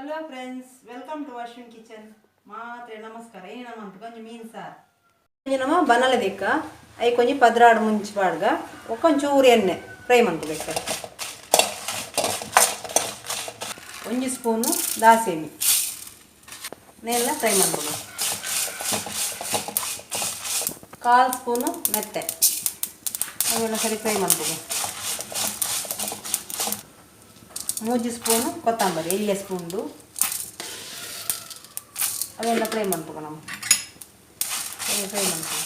Hello friends, welcome to Ashwin kitchen. ಮಾತ್ರೆ ನಮಸ್ಕಾರ. ಏನಮ್ಮ కొంచెం ಮೀನು ಸಾರು ನಮ್ಮ ಬನಲದಿಕ್ಕ ಅవి కొంచెం ಪದ್ರಾಡು ಮುಂಚೆ ಬಾಡ್ಗ ಒಂಚೂರು ಎಣ್ಣೆ ಫ್ರೈ ಮಾಡ್ಕೋಬೇಕು. 1 ಸ್ಪೂನು ದಾಸೇಮಿ ನೆಲ್ಲ ಫ್ರೈ ಮಾಡ್ಕೋಬೇಕು. 1/4 ಸ್ಪೂನು ಮೆತ್ತೆ ಅವೆಲ್ಲ ಸರಿ ಫ್ರೈ ಮಾಡ್ಕೋಬೇಕು. 3 ಸ್ಪೂನು ಕೊತ್ತಂಬರಿ ಎಳ್ಳೆ ಸ್ಪೂನ್ದು ಅವೆಲ್ಲ ಫ್ರೈ ಮಾಡ್ಬೇಕು. ನಾವು ಫ್ರೈ ಮಾಡ್ತೀವಿ.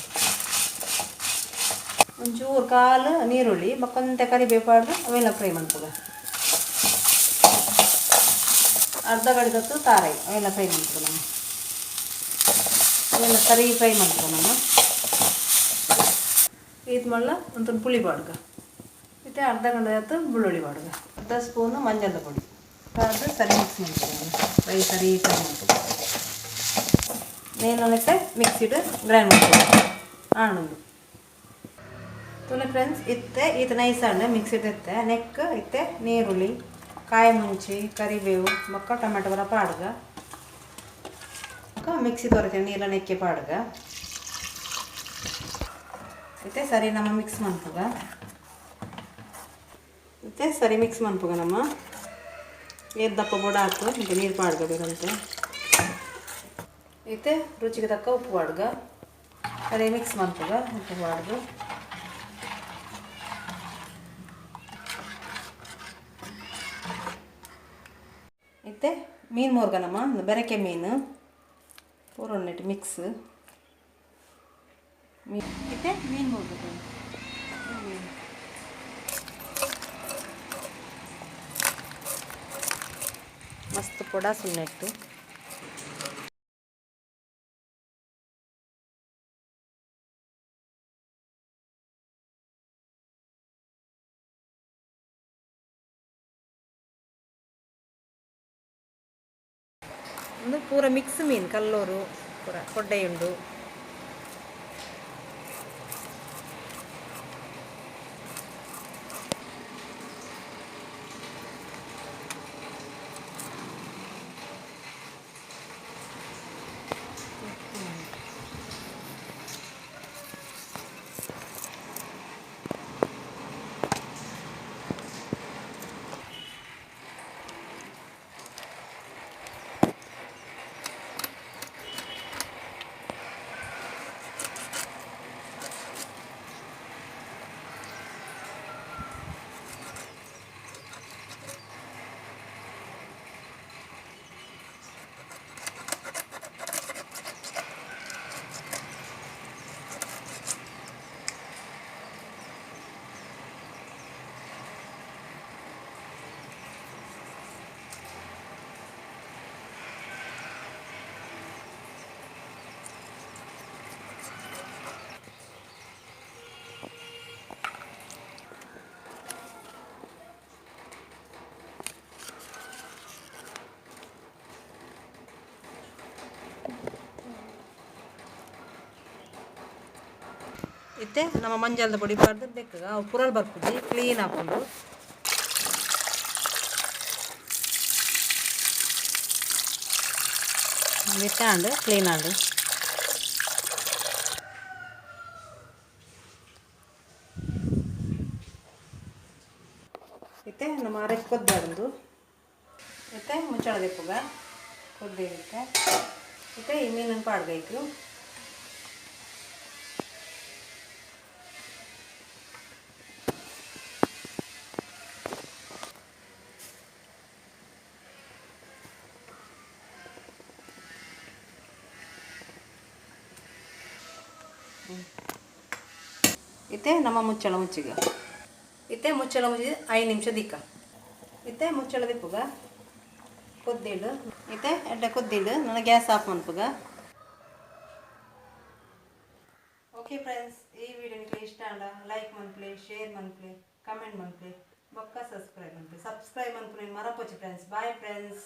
ಒಂಚೂರು ಕಾಲು ನೀರುಳ್ಳಿ ಮಕ್ಕೊಂತೆ ಕರಿಬೇಪಾಡ್ದು ಅವೆಲ್ಲ ಫ್ರೈ ಮಾಡ್ಬೇಕು. ಅರ್ಧ ಗಡಿದತ್ತು ತಾರಾಯಿ ಅವೆಲ್ಲ ಫ್ರೈ ಮಾಡ್ಬೇಕು. ನಾವು ಅವೆಲ್ಲ ಸರಿ ಫ್ರೈ ಮಾಡ್ಬೇಕು. ನಾವು ಇದು ಮಳ್ಳ ಒಂದು ಪುಳಿ ಬಾಡ್ಗ ಮತ್ತು ಅರ್ಧ ಗಂಟೆ ಬೆಳ್ಳುಳ್ಳಿ ಬಾಡ್ಗ, 1/2 ಸ್ಪೂನು ಮಂಜದ ಪುಡಿ ಅದು ಸರಿ ಮಿಕ್ಸ್ ಮಾಡ್ಬೇಕು. ಫ್ರೈ ಸರಿ ಫ್ರೈ ಮಾಡ್ಬೇಕು. ನೇನೊಳಕ್ಕೆ ಮಿಕ್ಸಿಡ್ ಗ್ರೈಂಡ್ ಮಾಡ್ಬೇಕು. ಆಣದು ತುಲೆ ಫ್ರೆಂಡ್ಸ್ ಇತ್ತೆ ಈತ ನೈಸ್ ಹಣ್ಣು ಮಿಕ್ಸಿಡ್ ಇತ್ತೆ ನೆಕ್ ಇತ್ತೆ ನೀರುಳ್ಳಿ ಕಾಯಿ ಮುಂಚಿ ಕರಿಬೇವು ಮಕ್ಕ ಟೊಮೆಟೊ ಬರ ಪಾಡ್ಗ ಮಿಕ್ಸಿ ತೊರಿತೀನಿ ನೀರ ನೆಕ್ಕೆ ಪಾಡ್ಗ ಇತ್ತೆ ಸರಿ ನಮ್ಮ ಮಿಕ್ಸ್ ಮಾಡ್ಪುಗ. ಇತ್ತೆ ಸರಿ ಮಿಕ್ಸ್ ಮಾಡ್ಪುಗ. ನಮ್ಮ ದಪ್ಪ ಬೊಡ ಹಾಕು ಮತ್ತು ನೀರು ಪಾಡ್ಗ ಬೇಕಂತೆ. ಇತ್ತೆ ರುಚಿಗೆ ತಕ್ಕ ಉಪ್ಪು ಪಾಡ್ಗ ಸರಿ ಮಿಕ್ಸ್ ಮಾಡ್ಪುಗ. ಉಪ್ಪು ಪಾಡ್ದು ಇತ್ತೆ ಮೀನು ಮೋರ್ಗ ನಮ್ಮ ಬೆರಕೆ ಮೀನು ಪೂರೊನ್ನೆಟ್ಟು ಮಿಕ್ಸ್ ಇತ್ತೆ ಮೀನು ಮೋರ್ಗ ಮಸ್ತ್ ಪೊಡ ಸುಣ್ಣೆಟ್ಟು ಒಂದು ಪೂರ ಮಿಕ್ಸ್ ಮೀನು ಕಲ್ಲೂರು ಪೂರ ಕೊಡ್ಡೆಯುಂಡು. ಇತ್ತೆ ನಮ್ಮ ಮಂಜಾಲದ ಪುಡಿ ಪಾಡ್ದು ಬೆಕ್ಕಗ ಅವು ಪುರಲ್ ಬರ್ಪುಜಿ ಕ್ಲೀನ್ ಹಾಕೊಂಡು ಬಿಟ್ಟಾಂಡು ಕ್ಲೀನ್ ಆಡು. ಇತ್ತೆ ನಮ್ಮ ಅರೆಕ್ ಕೊದ್ದಾಡದು ಇತ್ತೆ ಮುಚ್ಚಳ ದೆಪ್ಪುಗ ಕೊದ್ದೆ ಇತ್ತೆ ಈ ಮೀನಿನ ಪಾಡ್ಗೈಕು ಇತ್ತೆ ನಮ್ಮ ಮುಚ್ಚಳ ಮುಚ್ಚಿಗ ಇತ್ತೆ ಮುಚ್ಚಳ ಮುಚ್ಚಿ 5 ನಿಮಿಷ ದಿಕ್ಕ ಇತ್ತೆ ಮುಚ್ಚಳ ದಿಪ್ಪುಗ ಕೊದ್ದಿಡು ಇತ್ತೆ ಎಡ್ಡೆ ಕೊದ್ದಿಡು ನನ್ನ ಗ್ಯಾಸ್ ಆಫ್ ಮಾಡ್ಪುಗ. ಓಕೆ ಫ್ರೆಂಡ್ಸ್, ಈ ವಿಡಿಯೋ ನಿಮಗೆ ಇಷ್ಟ ಆಂಡ ಲೈಕ್ ಮನ್ಪ್ಲೆ ಶೇರ್ ಮನ್ಪ್ಲೆ ಕಮೆಂಟ್ ಮನ್ಪ್ಲೆ ಬೊಕ್ಕ ಸಬ್ಸ್ಕ್ರೈಬ್ ಮನ್ಪ್ಲೆ ಮನ್ಪುನೆ ಮರಪೋಚಿ ಫ್ರೆಂಡ್ಸ್. Bye friends.